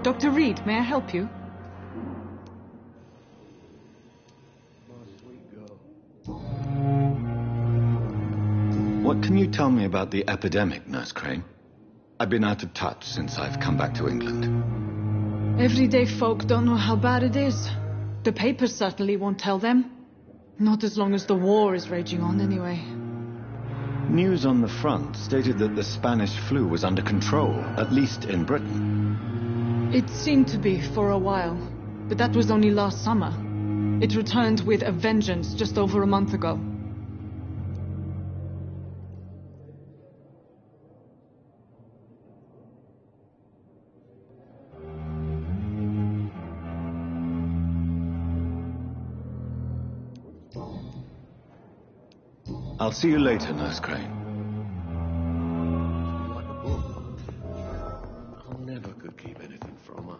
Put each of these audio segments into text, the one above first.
Dr. Reed, may I help you? What can you tell me about the epidemic, Nurse Crane? I've been out of touch since I've come back to England. Everyday folk don't know how bad it is. The papers certainly won't tell them. Not as long as the war is raging on, anyway. News on the front stated that the Spanish flu was under control, at least in Britain. It seemed to be for a while, but that was only last summer. It returned with a vengeance just over a month ago. I'll see you later, Nurse Crane. Like a book. I never could keep anything from her.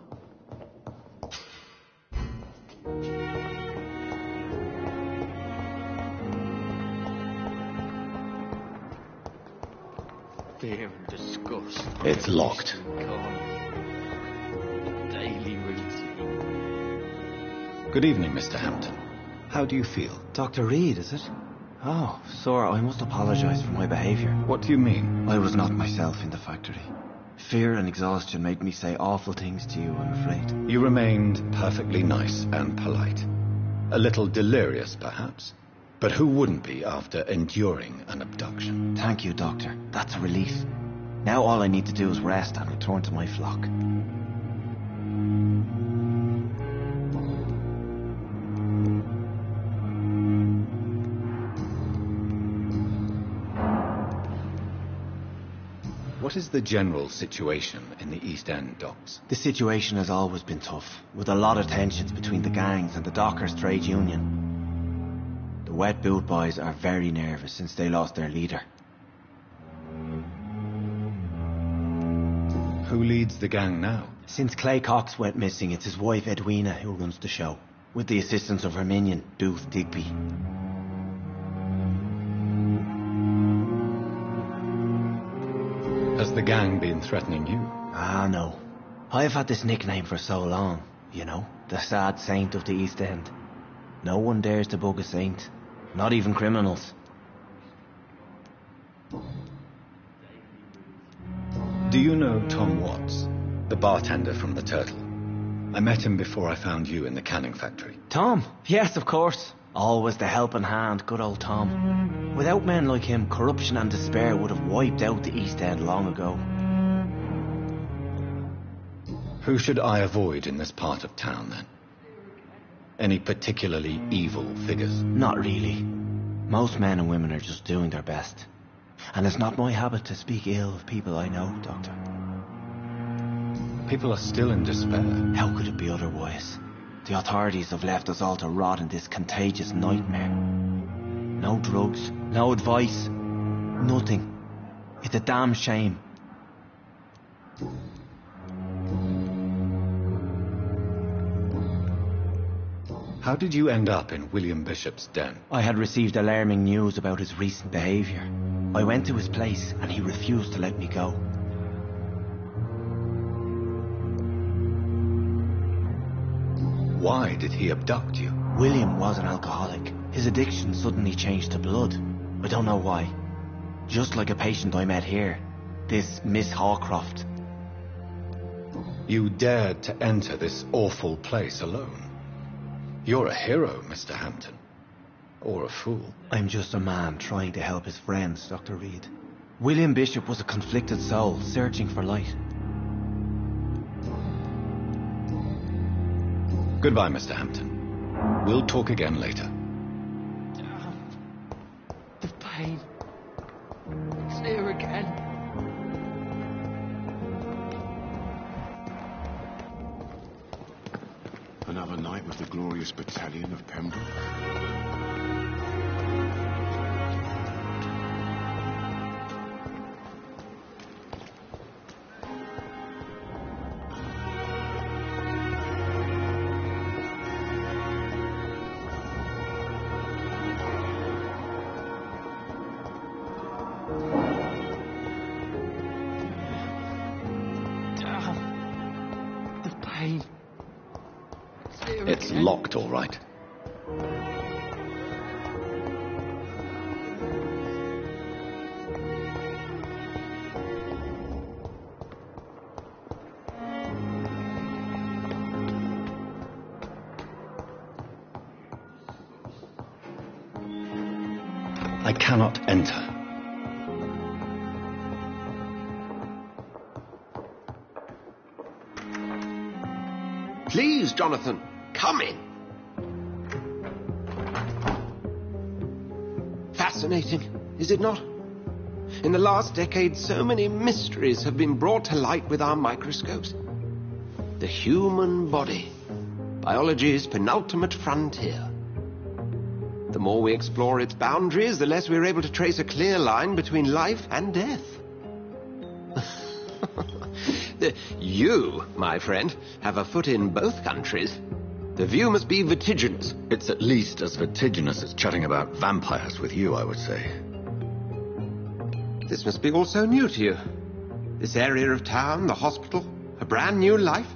Fear and disgust. It's locked. Daily routine. Good evening, Mr. Hampton. How do you feel? Dr. Reed, is it? Oh, sir, I must apologize for my behavior. What do you mean? I was not myself in the factory. Fear and exhaustion made me say awful things to you, I'm afraid. You remained perfectly nice and polite. A little delirious, perhaps. But who wouldn't be after enduring an abduction? Thank you, Doctor. That's a relief. Now all I need to do is rest and return to my flock. What is the general situation in the East End docks? The situation has always been tough, with a lot of tensions between the gangs and the Dockers Trade Union. The Wet Boot Boys are very nervous since they lost their leader. Who leads the gang now? Since Clay Cox went missing, it's his wife Edwina who runs the show, with the assistance of her minion, Booth Digby. Has the gang been threatening you? Ah, no. I've had this nickname for so long, you know, the sad saint of the East End. No one dares to bug a saint, not even criminals. Do you know Tom Watts, the bartender from the Turtle? I met him before I found you in the canning factory. Tom? Yes, of course. Always the helping hand, good old Tom. Without men like him, corruption and despair would have wiped out the East End long ago. Who should I avoid in this part of town, then? Any particularly evil figures? Not really. Most men and women are just doing their best. And it's not my habit to speak ill of people I know, Doctor. People are still in despair. How could it be otherwise? The authorities have left us all to rot in this contagious nightmare. No drugs, no advice, nothing. It's a damn shame. How did you end up in William Bishop's den? I had received alarming news about his recent behaviour. I went to his place and he refused to let me go. Why did he abduct you? William was an alcoholic. His addiction suddenly changed to blood. I don't know why. Just like a patient I met here. This Miss Hawcroft. You dared to enter this awful place alone. You're a hero, Mr. Hampton. Or a fool. I'm just a man trying to help his friends, Dr. Reed. William Bishop was a conflicted soul, searching for light. Goodbye, Mr. Hampton. We'll talk again later. The pain. It's here again. Another night with the glorious battalion of Pembroke. Crane. It's locked, all right. I cannot enter. Please, Jonathan, come in. Fascinating, is it not? In the last decade, so many mysteries have been brought to light with our microscopes. The human body, biology's penultimate frontier. The more we explore its boundaries, the less we're able to trace a clear line between life and death. You, my friend, have a foot in both countries. The view must be vertiginous. It's at least as vertiginous as chatting about vampires with you, I would say. This must be all so new to you. This area of town, the hospital, a brand new life.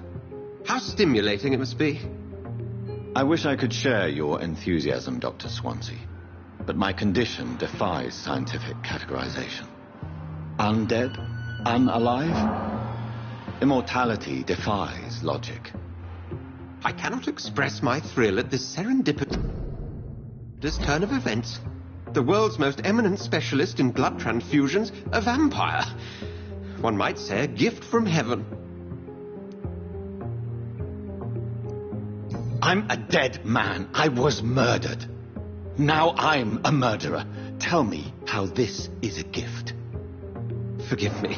How stimulating it must be. I wish I could share your enthusiasm, Dr. Swansea, but my condition defies scientific categorization. Undead? Unalive? Immortality defies logic. I cannot express my thrill at this serendipitous turn of events. The world's most eminent specialist in blood transfusions, a vampire. One might say a gift from heaven. I'm a dead man. I was murdered. Now I'm a murderer. Tell me how this is a gift. Forgive me.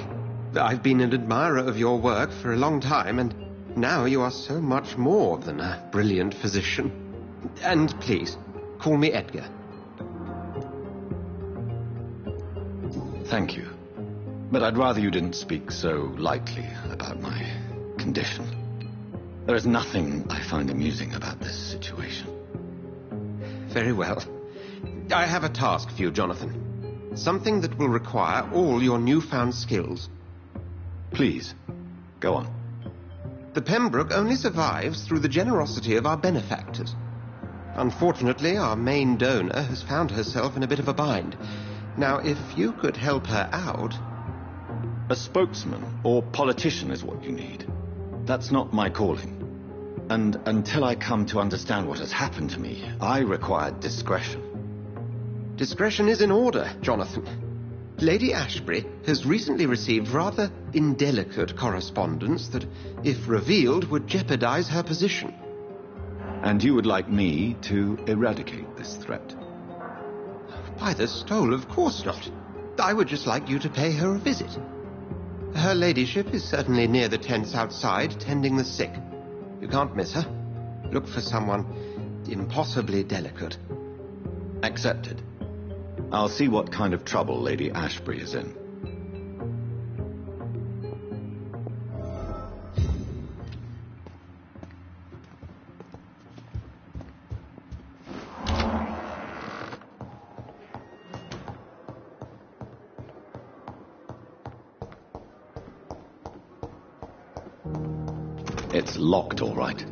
I've been an admirer of your work for a long time, and now you are so much more than a brilliant physician. And please, call me Edgar. Thank you. But I'd rather you didn't speak so lightly about my condition. There is nothing I find amusing about this situation. Very well. I have a task for you, Jonathan. Something that will require all your newfound skills. Please, go on. The Pembroke only survives through the generosity of our benefactors. Unfortunately, our main donor has found herself in a bit of a bind. Now, if you could help her out... A spokesman or politician is what you need. That's not my calling. And until I come to understand what has happened to me, I require discretion. Discretion is in order, Jonathan. Lady Ashbury has recently received rather indelicate correspondence that, if revealed, would jeopardize her position. And you would like me to eradicate this threat? By the stole, of course not. I would just like you to pay her a visit. Her ladyship is certainly near the tents outside, tending the sick. You can't miss her. Look for someone impossibly delicate. Accepted. I'll see what kind of trouble Lady Ashbury is in. It's locked, all right.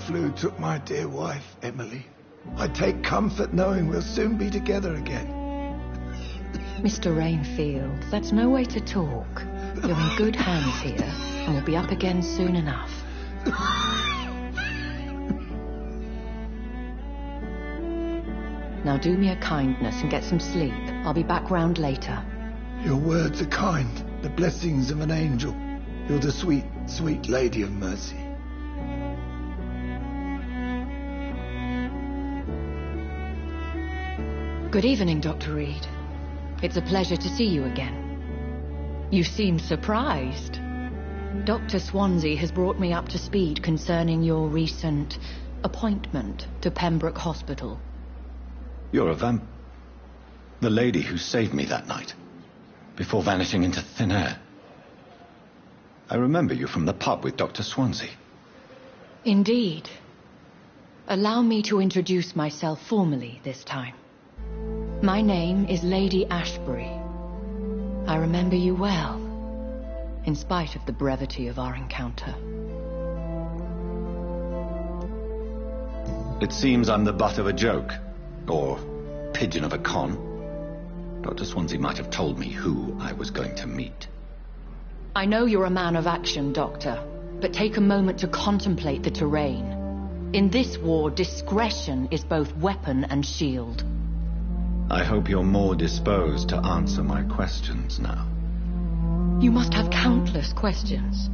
Flu took my dear wife, Emily. I take comfort knowing we'll soon be together again. Mr. Rainfield, that's no way to talk. You're in good hands here, and we'll be up again soon enough. Now do me a kindness and get some sleep. I'll be back round later. Your words are kind, the blessings of an angel. You're the sweet, sweet Lady of Mercy. Good evening, Dr. Reed. It's a pleasure to see you again. You seem surprised. Dr. Swansea has brought me up to speed concerning your recent appointment to Pembroke Hospital. You're a the lady who saved me that night, before vanishing into thin air. I remember you from the pub with Dr. Swansea. Indeed. Allow me to introduce myself formally this time. My name is Lady Ashbury. I remember you well, in spite of the brevity of our encounter. It seems I'm the butt of a joke, or pigeon of a con. Dr. Swansea might have told me who I was going to meet. I know you're a man of action, Doctor, but take a moment to contemplate the terrain. In this war, discretion is both weapon and shield. I hope you're more disposed to answer my questions now. You must have countless questions,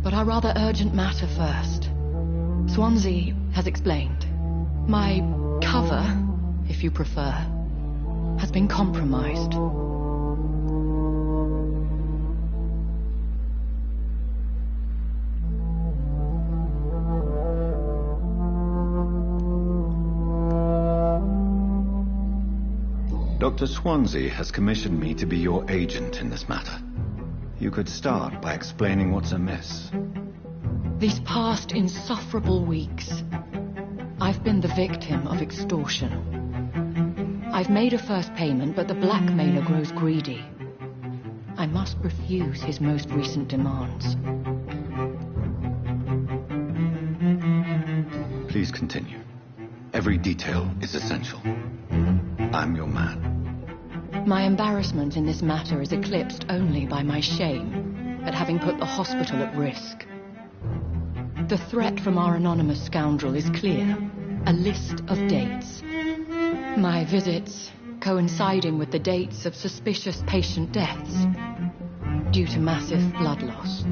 but our rather urgent matter first. Swansea has explained. My cover, if you prefer, has been compromised. Dr. Swansea has commissioned me to be your agent in this matter. You could start by explaining what's amiss. These past insufferable weeks, I've been the victim of extortion. I've made a first payment, but the blackmailer grows greedy. I must refuse his most recent demands. Please continue. Every detail is essential. I'm your man. My embarrassment in this matter is eclipsed only by my shame at having put the hospital at risk. The threat from our anonymous scoundrel is clear. A list of dates. My visits coinciding with the dates of suspicious patient deaths due to massive blood loss.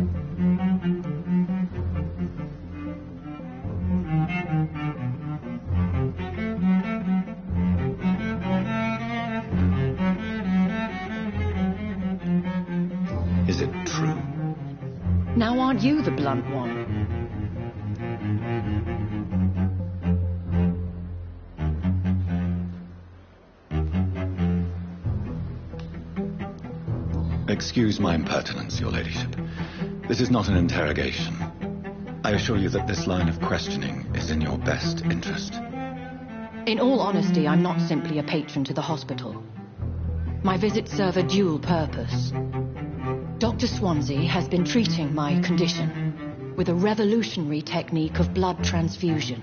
Is it true? Now aren't you the blunt one? Excuse my impertinence, Your Ladyship. This is not an interrogation. I assure you that this line of questioning is in your best interest. In all honesty, I'm not simply a patron to the hospital. My visits serve a dual purpose. Dr. Swansea has been treating my condition with a revolutionary technique of blood transfusion.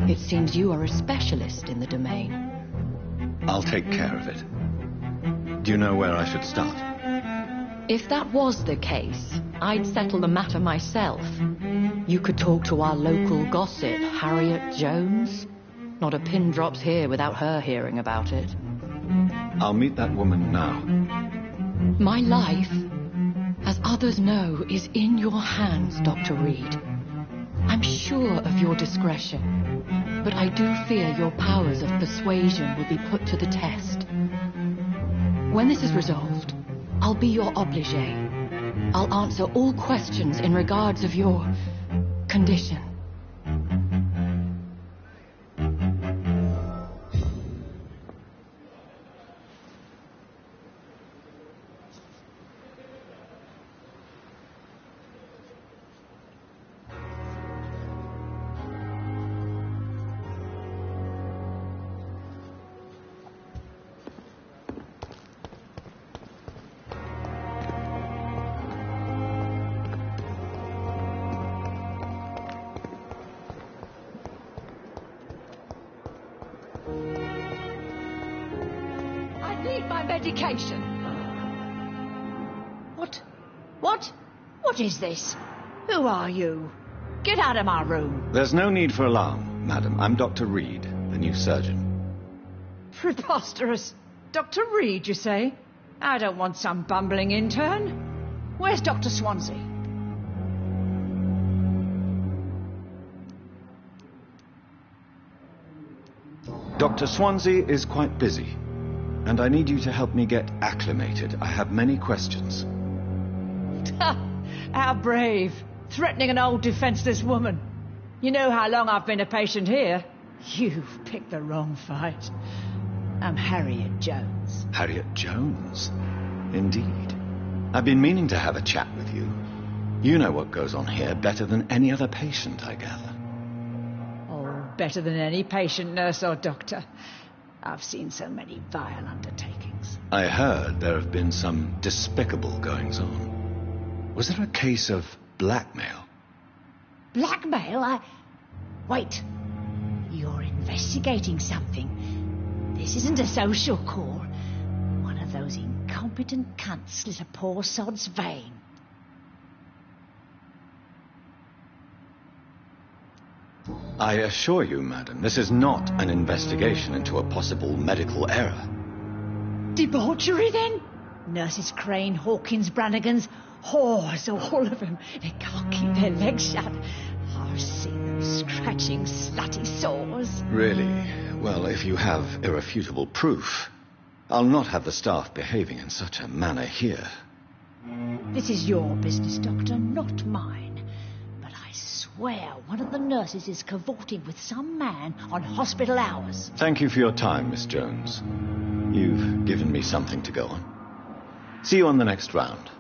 It seems you are a specialist in the domain. I'll take care of it. Do you know where I should start? If that was the case, I'd settle the matter myself. You could talk to our local gossip, Harriet Jones. Not a pin drops here without her hearing about it. I'll meet that woman now. My life, as others know, is in your hands, Dr. Reed. I'm sure of your discretion, but I do fear your powers of persuasion will be put to the test. When this is resolved, I'll be your obligé. I'll answer all questions in regards of your condition. Medication. What is this? Who are you? Get out of my room. There's no need for alarm, madam. I'm Dr. Reed, the new surgeon. Preposterous. Dr. Reed, you say? I don't want some bumbling intern. Where's Dr. Swansea? Dr. Swansea is quite busy. and I need you to help me get acclimated. I have many questions. How brave. Threatening an old defenseless woman. You know how long I've been a patient here? You've picked the wrong fight. I'm Harriet Jones. Harriet Jones? Indeed. I've been meaning to have a chat with you. You know what goes on here better than any other patient, I gather. Oh, better than any patient, nurse or doctor. I've seen so many vile undertakings. I heard there have been some despicable goings-on. Was there a case of blackmail? Blackmail? Wait. You're investigating something. This isn't a social call. One of those incompetent cunts slit a poor sod's vein. I assure you, madam, this is not an investigation into a possible medical error. Debauchery, then? Nurses Crane, Hawkins, Brannigans, whores, all of them. They can't keep their legs shut. I've seen them scratching slutty sores. Really? Well, if you have irrefutable proof, I'll not have the staff behaving in such a manner here. This is your business, Doctor, not mine. But I swear one of the nurses is cavorting with some man on hospital hours. Thank you for your time, Miss Jones. You've given me something to go on. See you on the next round.